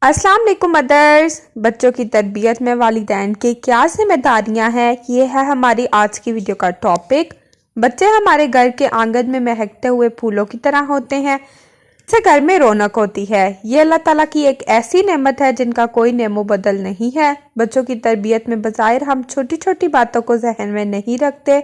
अस्सलाम वालेकुम मदर्स। बच्चों की तरबियत में वालिदैन की क्या जिम्मेदारियां हैं, ये है हमारी आज की वीडियो का टॉपिक। बच्चे हमारे घर के आंगन में महकते हुए फूलों की तरह होते हैं, इससे घर में रौनक होती है। ये अल्लाह ताला की एक ऐसी नेमत है जिनका कोई नेमो बदल नहीं है। बच्चों की तरबियत में बज़ाहिर हम छोटी छोटी बातों को जहन में नहीं रखते,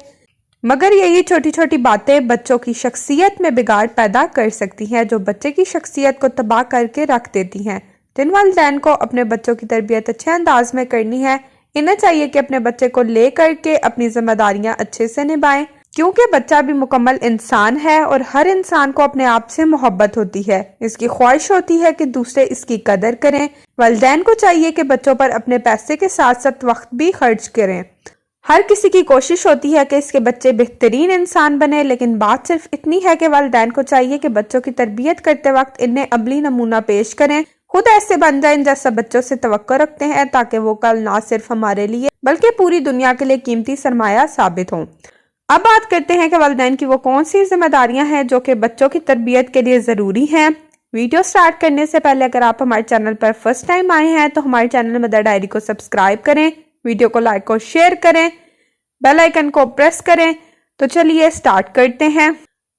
मगर यही छोटी छोटी बातें बच्चों की शख्सियत में बिगाड़ पैदा कर सकती हैं, जो बच्चे की शख्सियत को तबाह करके रख देती हैं। जिन वालिदैन को अपने बच्चों की तरबियत अच्छे अंदाज में करनी है, इन्हें चाहिए कि अपने बच्चे को ले करके अपनी जिम्मेदारियां अच्छे से निभाएं, क्योंकि बच्चा भी मुकम्मल इंसान है और हर इंसान को अपने आप से मोहब्बत होती है। इसकी ख्वाहिश होती है कि दूसरे इसकी कदर करें। वालिदैन को चाहिए कि बच्चों पर अपने पैसे के साथ साथ वक्त भी खर्च करें। हर किसी की कोशिश होती है कि इसके बच्चे बेहतरीन इंसान बने, लेकिन बात सिर्फ इतनी है कि वालिदैन को चाहिए कि बच्चों की तरबियत करते वक्त इन्हें अमली नमूना पेश करें, खुद ऐसे बन जाएं जैसा बच्चों से तवक्को रखते हैं, ताकि वो कल ना सिर्फ हमारे लिए बल्कि पूरी दुनिया के लिए कीमती सरमाया साबित हों। अब बात करते हैं कि वालिदैन की वो कौन सी जिम्मेदारियां हैं जो कि बच्चों की तरबियत के लिए ज़रूरी हैं। वीडियो स्टार्ट करने से पहले अगर आप हमारे चैनल पर फर्स्ट टाइम आए हैं तो हमारे चैनल मदर डायरी को सब्सक्राइब करें, वीडियो को लाइक और शेयर करें, बेल आइकन को प्रेस करें। तो चलिए स्टार्ट करते हैं।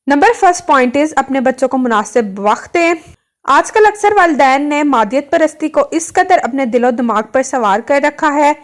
नंबर फर्स्ट पॉइंट इज अपने बच्चों को मुनासिब वक्त दें। आजकल अक्सर वालिदैन ने मादियत परस्ती को इस कदर अपने दिलो दिमाग पर सवार कर रखा है,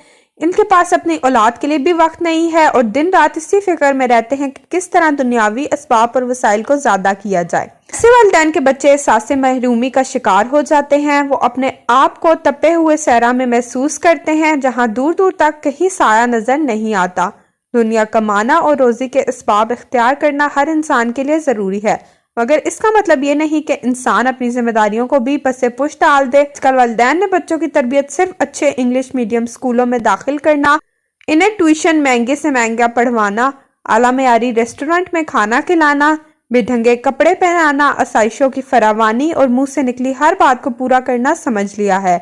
इनके पास अपनी औलाद के लिए भी वक्त नहीं है और दिन रात इसी फिक्र में रहते हैं कि किस तरह दुनियावी असबाब और वसाइल को ज्यादा किया जाए। ऐसे वालिदैन के बच्चे एहसास महरूमी का शिकार हो जाते हैं। वो अपने आप को तपे हुए सहरा में महसूस करते हैं, जहां दूर दूर तक कहीं साया नजर नहीं आता। दुनिया कमाना और रोजी के असबाब इख्तियार करना हर इंसान के लिए जरूरी है, मगर इसका मतलब ये नहीं कि इंसान अपनी जिम्मेदारियों को भी पसे पुश डाल दे। आजकल वालिदैन ने बच्चों की तरबियत सिर्फ अच्छे इंग्लिश मीडियम स्कूलों में दाखिल करना, इन्हें ट्यूशन महंगे से महंगा पढ़वाना, आला मेयारी रेस्टोरेंट में खाना खिलाना, बेढंगे कपड़े पहनाना, आसाइशों की फरावानी और मुंह से निकली हर बात को पूरा करना समझ लिया है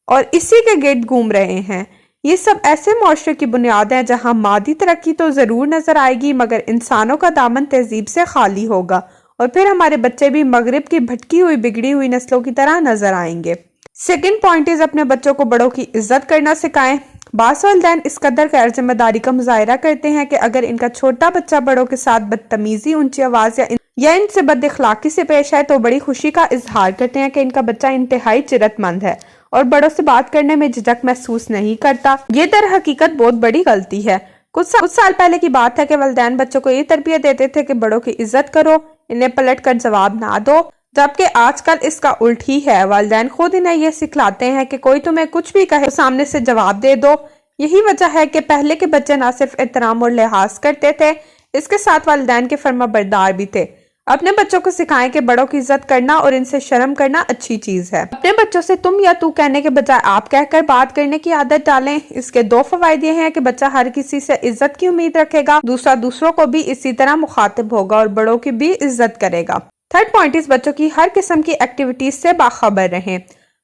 और इसी के गिर्द घूम रहे हैं। ये सब ऐसे मुआशरे की बुनियाद है जहां मादी तरक्की तो जरूर नजर आएगी, मगर इंसानों का दामन तहजीब से खाली होगा और फिर हमारे बच्चे भी मगरिब की भटकी हुई बिगड़ी हुई नस्लों की तरह नजर आएंगे। सेकंड पॉइंट इज अपने बच्चों को बड़ों की इज्जत करना सिखाएं। बास वालिदैन इस कदर गैर जिम्मेदारी का मुजाहिरा करते हैं कि अगर इनका छोटा बच्चा बड़ों के साथ बदतमीजी, ऊंची आवाज या इनसे बद इखलाकी से पेश आए तो बड़ी खुशी का इजहार करते हैं कि इनका बच्चा इंतहाई जिरतमंद है और बड़ों से बात करने में झिझक महसूस नहीं करता। ये दर हकीकत बहुत बड़ी गलती है। कुछ साल पहले की बात है कि वालिदैन बच्चों को ये तरबियत देते थे कि बड़ों की इज्जत करो, इन्हें पलट कर जवाब ना दो, जबकि आजकल इसका उल्ट ही है। वालिदैन खुद इन्हें ये सिखलाते हैं कि कोई तुम्हें कुछ भी कहे तो सामने से जवाब दे दो। यही वजह है कि पहले के बच्चे ना सिर्फ एहतराम और लिहाज करते थे, इसके साथ वालिदैन के फर्माबरदार भी थे। अपने बच्चों को सिखाएं कि बड़ों की इज्जत करना और इनसे शर्म करना अच्छी चीज है। अपने बच्चों से तुम या तू कहने के बजाय आप कहकर बात करने की आदत डालें। इसके दो फवायदे ये हैं कि बच्चा हर किसी से इज्जत की उम्मीद रखेगा, दूसरा दूसरों को भी इसी तरह मुखातिब होगा और बड़ों की भी इज्जत करेगा। थर्ड पॉइंट इस बच्चों की हर किस्म की एक्टिविटीज से बाखबर रहें।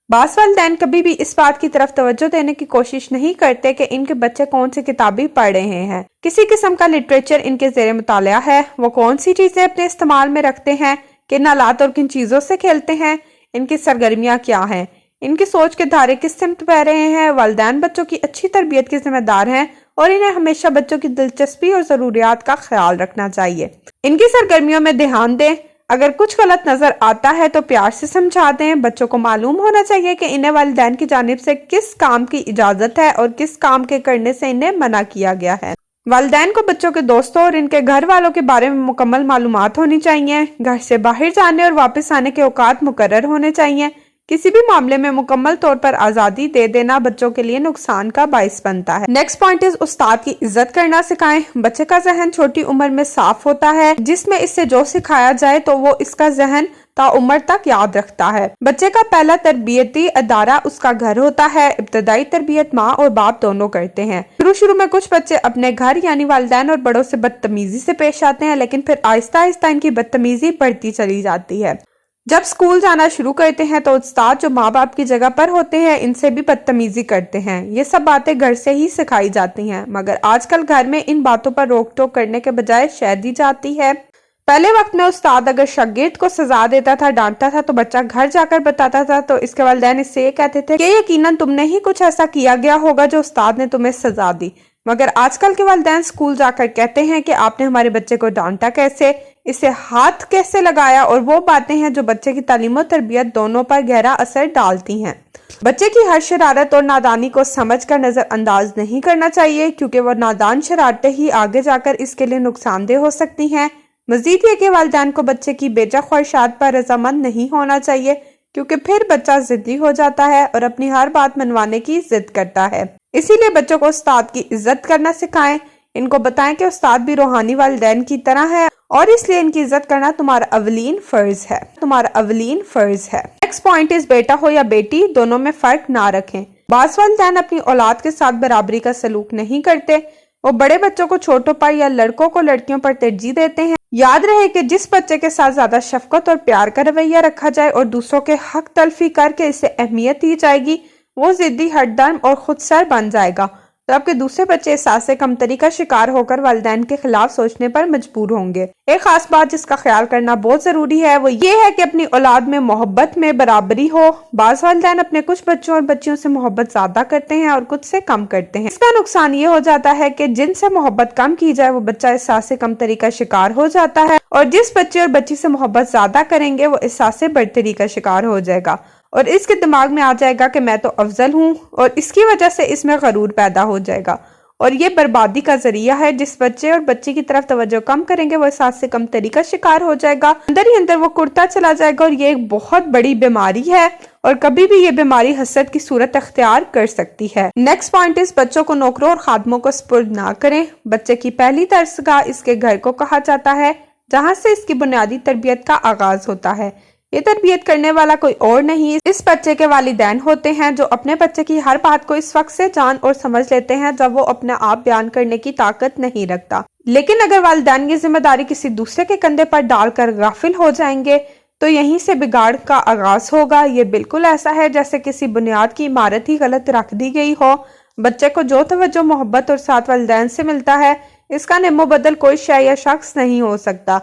बास वालिदैन कभी भी इस बात की तरफ तवज्जो देने की कोशिश नहीं करते कि इनके बच्चे कौन सी किताबें पढ़ रहे हैं, किसी किस्म का लिटरेचर इनके ज़ेरे मुतालिया है, वो कौन सी चीजें अपने इस्तेमाल में रखते हैं, किन आलात और किन चीजों से खेलते हैं, इनकी सरगर्मियां क्या हैं, इनकी सोच के धारे किस सिमत बह रहे हैं। वालिदैन बच्चों की अच्छी तरबियत के जिम्मेदार हैं और इन्हें हमेशा बच्चों की दिलचस्पी और जरूरियात का ख्याल रखना चाहिए। इनकी सरगर्मियों में ध्यान दें। अगर कुछ गलत नजर आता है तो प्यार से समझा दें। बच्चों को मालूम होना चाहिए कि इन्हें वालिदैन की जानिब से किस काम की इजाजत है और किस काम के करने से इन्हें मना किया गया है। वालिदैन को बच्चों के दोस्तों और इनके घर वालों के बारे में मुकम्मल मालूमात होनी चाहिए। घर से बाहर जाने और वापस आने के औकात मुकर्रर होने चाहिए। किसी भी मामले में मुकम्मल तौर पर आजादी दे देना बच्चों के लिए नुकसान का बाइस बनता है। नेक्स्ट पॉइंट इज उस्ताद की इज्जत करना सिखाएं। बच्चे का जहन छोटी उम्र में साफ होता है, जिसमें इससे जो सिखाया जाए तो वो इसका जहन ताउम्र तक याद रखता है। बच्चे का पहला तरबियती अदारा उसका घर होता है। इब्तदाई तरबियत माँ और बाप दोनों करते हैं। शुरू में कुछ बच्चे अपने घर यानी वालिदैन और बड़ों से बदतमीजी से पेश आते हैं, लेकिन फिर आहिस्ता आहिस्ता इनकी बदतमीजी बढ़ती चली जाती है। जब स्कूल जाना शुरू करते हैं तो उस्ताद जो माँ बाप की जगह पर होते हैं इनसे भी बदतमीजी करते हैं। ये सब बातें घर से ही सिखाई जाती हैं, मगर आजकल घर में इन बातों पर रोक टोक करने के बजाय शह दी जाती है। पहले वक्त में उस्ताद अगर शागिर्द को सजा देता था, डांटता था, तो बच्चा घर जाकर बताता था, तो इसके वालिदैन इससे ये कहते थे कि यकीनन तुमने ही कुछ ऐसा किया गया होगा जो उस्ताद ने तुम्हें सजा दी। मगर आजकल के वालिदैन स्कूल जाकर कहते हैं कि आपने हमारे बच्चे को डांटा कैसे, इसे हाथ कैसे लगाया, और वो बातें हैं जो बच्चे की तालीम और तरबियत दोनों पर गहरा असर डालती हैं। बच्चे की हर शरारत और नादानी को समझकर नजरअंदाज नहीं करना चाहिए, क्योंकि वो नादान शरारतें ही आगे जाकर इसके लिए नुकसानदेह हो सकती हैं। मजीद ये कि वालिदैन को बच्चे की बेजा ख्वाहिशात पर रजामंद नहीं होना चाहिए, क्योंकि फिर बच्चा जिद्दी हो जाता है और अपनी हर बात मनवाने की जिद करता है। इसीलिए बच्चों को उस्ताद की इज्जत करना सिखाएं। इनको बताएं कि उस्ताद भी रूहानी वालिदैन की तरह है और इसलिए इनकी इज्जत करना तुम्हारा अवलीन फर्ज है। नेक्स्ट पॉइंट इज बेटा हो या बेटी, दोनों में फर्क ना रखें। बाज़ वालिदैन अपनी औलाद के साथ बराबरी का सलूक नहीं करते। वो बड़े बच्चों को छोटों पर या लड़कों को लड़कियों पर तरजीह देते हैं। याद रहे कि जिस बच्चे के साथ ज्यादा शफकत और प्यार का रवैया रखा जाए और दूसरों के हक तलफी करके इसे अहमियत दी जाएगी, वो जिद्दी, हठधर्म और खुदसर बन जाएगा। तो आपके दूसरे बच्चे एहसास कमतरी का शिकार होकर वालिदैन के खिलाफ सोचने पर मजबूर होंगे। एक खास बात जिसका ख्याल करना बहुत जरूरी है वो ये है कि अपनी औलाद में मोहब्बत में बराबरी हो। बाज़ वालिदैन अपने कुछ बच्चों और बच्चियों से मोहब्बत ज्यादा करते हैं और कुछ से कम करते हैं। इसका नुकसान ये हो जाता है कि जिनसे मोहब्बत कम की जाए वो बच्चा एहसास कमतरी का शिकार हो जाता है, और जिस बच्चे और बच्ची से मोहब्बत ज्यादा करेंगे वो एहसास बरतरी का शिकार हो जाएगा और इसके दिमाग में आ जाएगा कि मैं तो अफजल हूँ, और इसकी वजह से इसमें गरूर पैदा हो जाएगा और ये बर्बादी का जरिया है। जिस बच्चे और बच्ची की तरफ तवज्जो कम करेंगे वो एहसास से कमतरी का शिकार हो जाएगा, अंदर ही अंदर वो कुर्ता चला जाएगा, और ये एक बहुत बड़ी बीमारी है और कभी भी ये बीमारी हसद की सूरत अख्तियार कर सकती है। नेक्स्ट पॉइंट इस बच्चों को नौकरों और खादमों को सुपुर्द ना करें। बच्चे की पहली दरसगाह इसके घर को कहा जाता है, जहाँ से इसकी बुनियादी तरबियत का आगाज होता है। ये तरबियत करने वाला कोई और नहीं, इस बच्चे के वालिदैन होते हैं, जो अपने बच्चे की हर बात को इस वक्त से जान और समझ लेते हैं जब वो अपने आप बयान करने की ताकत नहीं रखता। लेकिन अगर वालिदैन ये जिम्मेदारी किसी दूसरे के कंधे पर डालकर गाफिल हो जाएंगे तो यहीं से बिगाड़ का आगाज होगा। ये बिल्कुल ऐसा है जैसे किसी बुनियाद की इमारत ही गलत रख दी गई हो। बच्चे को जो तवज्जो, मोहब्बत और साथ वालिदैन से मिलता है, इसका नेमो बदल कोई शय या शख्स नहीं हो सकता।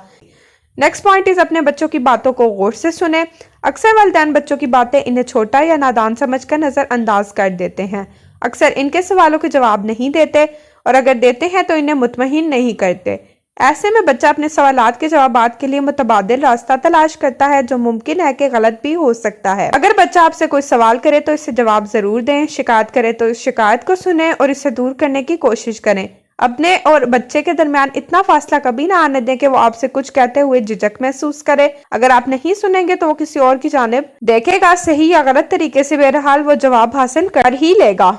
नेक्स्ट पॉइंट इज अपने बच्चों की बातों को गौर से सुने। अक्सर वालिदैन बच्चों की बातें इन्हें छोटा या नादान समझकर नजरअंदाज कर देते हैं। अक्सर इनके सवालों के जवाब नहीं देते, और अगर देते हैं तो इन्हें मुतमईन नहीं करते। ऐसे में बच्चा अपने सवालात के जवाबात के लिए मुतबादिल रास्ता तलाश करता है, जो मुमकिन है कि गलत भी हो सकता है। अगर बच्चा आपसे कोई सवाल करे तो इससे जवाब जरूर दें, शिकायत करे तो इस शिकायत को सुने और इसे दूर करने की कोशिश करें। अपने और बच्चे के दरमियान इतना फासला कभी ना आने दें कि वो आपसे कुछ कहते हुए झिझक महसूस करे। अगर आप नहीं सुनेंगे तो वो किसी और की जानिब देखेगा। सही या गलत तरीके से बहरहाल वो जवाब हासिल कर ही लेगा।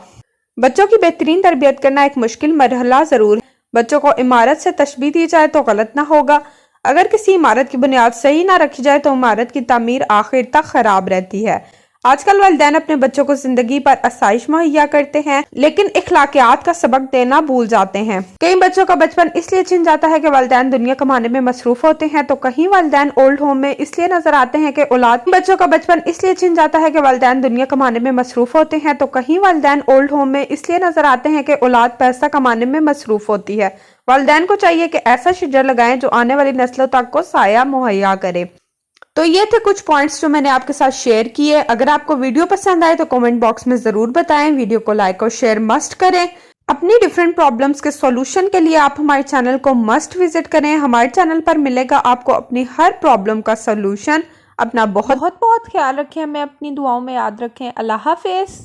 बच्चों की बेहतरीन तरबियत करना एक मुश्किल मरहला जरूर है। बच्चों को इमारत से तशबीह दी जाए तो गलत ना होगा। अगर किसी इमारत की बुनियाद सही ना रखी जाए तो इमारत की तामीर आखिर तक खराब रहती है। आजकल वालिदैन अपने बच्चों को जिंदगी पर आसाइश मुहैया करते हैं, लेकिन इखलाकियात का सबक देना भूल जाते हैं। कई बच्चों का बचपन इसलिए छिन जाता है कि वालिदैन दुनिया कमाने में मसरूफ होते हैं, तो कहीं वालिदैन ओल्ड होम में इसलिए नजर आते हैं कि औलाद बच्चों का बचपन इसलिए छिन जाता है कि वालिदैन दुनिया कमाने में मसरूफ होते हैं, तो कहीं वालिदैन ओल्ड होम में इसलिए नजर आते हैं कि औलाद पैसा कमाने में मसरूफ होती है। वालिदैन को चाहिए कि ऐसा शजर लगाएं जो आने वाली नस्लों तक को साया मुहैया करे। तो ये थे कुछ पॉइंट्स जो मैंने आपके साथ शेयर किए। अगर आपको वीडियो पसंद आए तो कमेंट बॉक्स में जरूर बताएं। वीडियो को लाइक और शेयर मस्ट करें। अपनी डिफरेंट प्रॉब्लम्स के सॉल्यूशन के लिए आप हमारे चैनल को मस्ट विजिट करें। हमारे चैनल पर मिलेगा आपको अपनी हर प्रॉब्लम का सॉल्यूशन। अपना बहुत बहुत ख्याल रखें, हमें अपनी दुआओं में याद रखें। अल्लाह हाफिज।